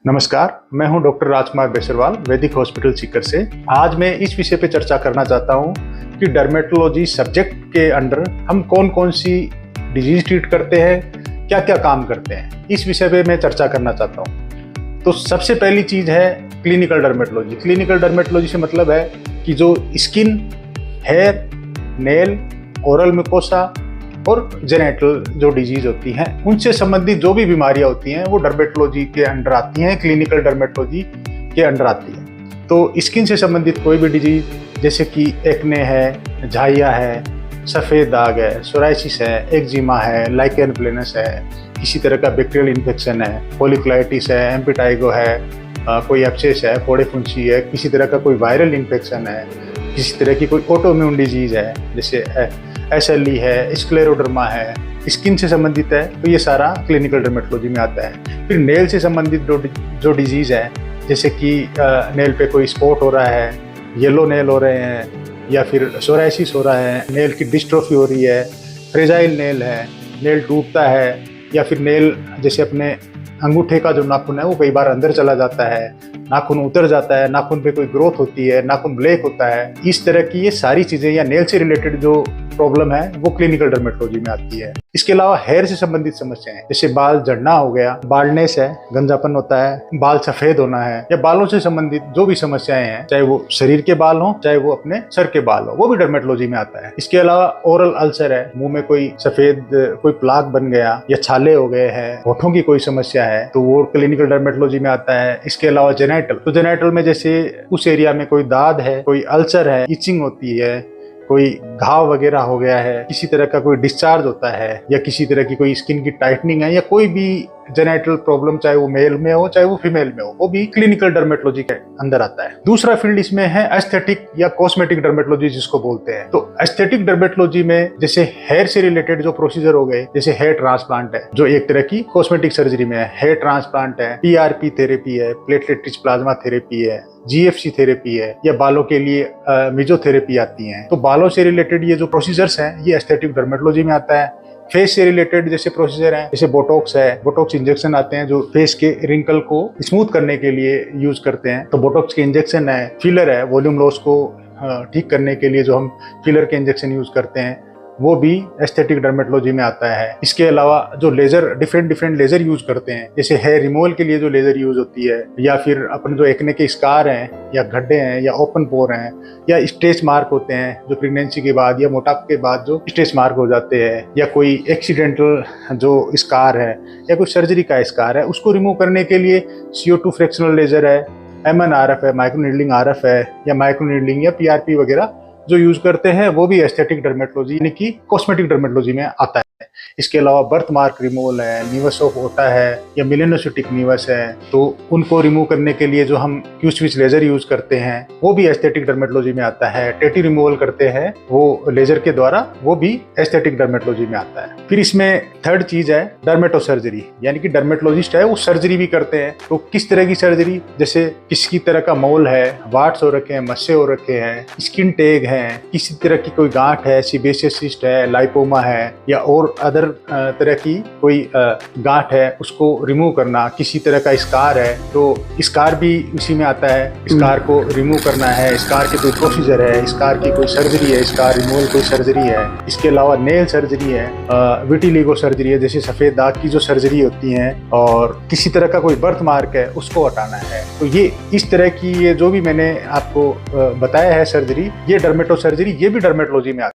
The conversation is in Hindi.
नमस्कार, मैं हूं डॉक्टर राजकुमार बेसरवाल, वैदिक हॉस्पिटल सीकर से। आज मैं इस विषय पे चर्चा करना चाहता हूं कि डर्मेटोलॉजी सब्जेक्ट के अंडर हम कौन कौन सी डिजीज ट्रीट करते हैं, क्या क्या काम करते हैं, इस विषय पे मैं चर्चा करना चाहता हूं। तो सबसे पहली चीज है क्लिनिकल डर्मेटोलॉजी। क्लिनिकल डर्मेटोलॉजी से मतलब है कि जो skin, hair, nail, oral mucosa और जेनेटल जो डिजीज होती हैं, उनसे संबंधित जो भी बीमारियां होती हैं वो डर्मेटोलॉजी के अंडर आती हैं, क्लिनिकल डर्मेटोलॉजी के अंडर आती है। तो स्किन से संबंधित कोई भी डिजीज जैसे कि एक्ने है, झाइया है, सफ़ेद दाग है, सोराइसिस है, एक्जिमा है, लाइकेन प्लेनस है, किसी तरह का बैक्टीरियल इन्फेक्शन है, फोलिकुलाइटिस है, एम्पिटाइगो है, कोई एब्सेस है, फोड़े फुंसी है, किसी तरह का कोई वायरल इन्फेक्शन है, किसी तरह की कोई ऑटोइम्यून डिजीज है जैसे SLE है, स्क्लेरोडर्मा है, स्किन से संबंधित है, तो ये सारा क्लिनिकल डर्मेटोलॉजी में आता है। फिर नेल से संबंधित जो डिजीज़ है जैसे कि नेल पे कोई स्पॉट हो रहा है, येलो नेल हो रहे हैं, या फिर सोराइसिस हो रहा है, नेल की डिस्ट्रोफी हो रही है, फ्रेजाइल नेल है, नेल टूटता है, या फिर नेल जैसे अपने अंगूठे का जो नाखून है वो कई बार अंदर चला जाता है, नाखून उतर जाता है, नाखून पे कोई ग्रोथ होती है, नाखून ब्लैक होता है, इस तरह की ये सारी चीज़ें या नेल से रिलेटेड जो प्रॉब्लम है वो क्लिनिकल डर्मेटोलॉजी में आती है। इसके अलावा हेयर से संबंधित समस्याएं जैसे बाल झड़ना हो गया, बाल्डनेस है, गंजापन होता है, बाल सफेद होना है, या बालों से संबंधित जो भी समस्याएं हैं, चाहे वो शरीर के बाल हो चाहे वो अपने सर के बाल हो, वो भी डर्मेटोलॉजी में आता है। इसके अलावा ओरल अल्सर है, मुंह में कोई सफेद कोई प्लाक बन गया या छाले हो गए हैं, होठों की कोई समस्या है, तो वो क्लिनिकल डर्मेटोलॉजी में आता है। इसके अलावा जेनेटल, तो जेनेटल में जैसे उस एरिया में कोई दाद है, कोई अल्सर है, इचिंग होती है, कोई घाव वगैरह हो गया है, किसी तरह का कोई डिस्चार्ज होता है, या किसी तरह की कोई स्किन की टाइटनिंग है, या कोई भी जेनेटल प्रॉब्लम चाहे वो मेल में हो चाहे वो फीमेल में हो, वो भी क्लिनिकल डर्मेटोलॉजी के अंदर आता है। दूसरा फील्ड इसमें है एस्थेटिक या कॉस्मेटिक डर्मेटोलॉजी जिसको बोलते हैं। तो एस्थेटिक डर्मेटोलॉजी में जैसे हेयर से रिलेटेड जो प्रोसीजर हो गए, जैसे हेयर ट्रांसप्लांट है जो एक तरह की कॉस्मेटिक सर्जरी में है, हेयर ट्रांसप्लांट है, PRP थेरेपी है, प्लेटलेट रिच प्लाज्मा थेरेपी है, GFC थेरेपी है, या बालों के लिए मेजोथेरेपी आती है। तो बालों से रिलेटेड ये जो प्रोसीजर्स हैं ये एस्थेटिक डर्मेटोलॉजी में आता है। फेस से रिलेटेड जैसे प्रोसीजर हैं, जैसे बोटॉक्स है, बोटॉक्स इंजेक्शन आते हैं जो फेस के रिंकल को स्मूथ करने के लिए यूज करते हैं, तो बोटॉक्स के इंजेक्शन है। फिलर है, वॉल्यूम लॉस को ठीक करने के लिए जो हम फिलर के इंजेक्शन यूज करते हैं, वो भी एस्थेटिक डर्मेटोलॉजी में आता है। इसके अलावा जो लेजर डिफरेंट लेजर यूज करते हैं, जैसे हेयर रिमूवल के लिए जो लेजर यूज होती है, या फिर अपन जो एक्ने के स्कार हैं या गड्ढे हैं या ओपन पोर हैं या स्ट्रेच मार्क होते हैं जो प्रेगनेंसी के बाद या मोटापे के बाद जो स्ट्रेच मार्क हो जाते हैं, या कोई एक्सीडेंटल जो स्कार है या कोई सर्जरी का स्कार है, उसको रिमूव करने के लिए CO2 फ्रैक्शनल लेजर है, MNRF है, माइक्रो नीडलिंग RF है, या माइक्रो नीडलिंग या PRP वगैरह जो यूज करते हैं, वो भी एस्थेटिक डर्मेटोलॉजी यानी कि कॉस्मेटिक डर्मेटोलॉजी में आता है। इसके अलावा बर्थ मार्क रिमूवल है, निवस ऑफ ओटा है, या मेलेनोसिटिक निवस है, तो उनको रिमूव करने के लिए जो हम क्यू स्विच लेजर यूज करते हैं वो भी एस्थेटिक डर्मेटोलॉजी में आता है। टेटी रिमूवल करते हैं वो लेजर के द्वारा, वो भी एस्थेटिक डर्मेटोलॉजी में आता है। फिर इसमें थर्ड चीज है डर्मेटोसर्जरी, यानी कि डर्मेटोलॉजिस्ट है वो सर्जरी भी करते हैं। तो किस तरह की सर्जरी, जैसे किसी तरह का मोल है, वार्ट्स हो रखे हैं, मस्से हो रखे हैं, स्किन टैग है, किसी तरह की कोई गांठ है, सीबेशियस सिस्ट है, लाइपोमा है, या और अदर तरह की कोई गांठ है, उसको रिमूव करना। किसी तरह का स्कार है तो स्कार भी उसी में आता है, स्कार को रिमूव करना है, स्कार के कोई प्रोसीजर है, स्कार की कोई सर्जरी है, स्कार रिमूवल कोई सर्जरी है। इसके अलावा नेल सर्जरी है, विटिलिगो सर्जरी है, जैसे सफेद दाग की जो सर्जरी होती है, और किसी तरह का कोई बर्थ मार्क है उसको हटाना है। तो ये इस तरह की ये जो भी मैंने आपको बताया है सर्जरी, ये डर्मेटो सर्जरी, ये भी डर्मेटोलॉजी में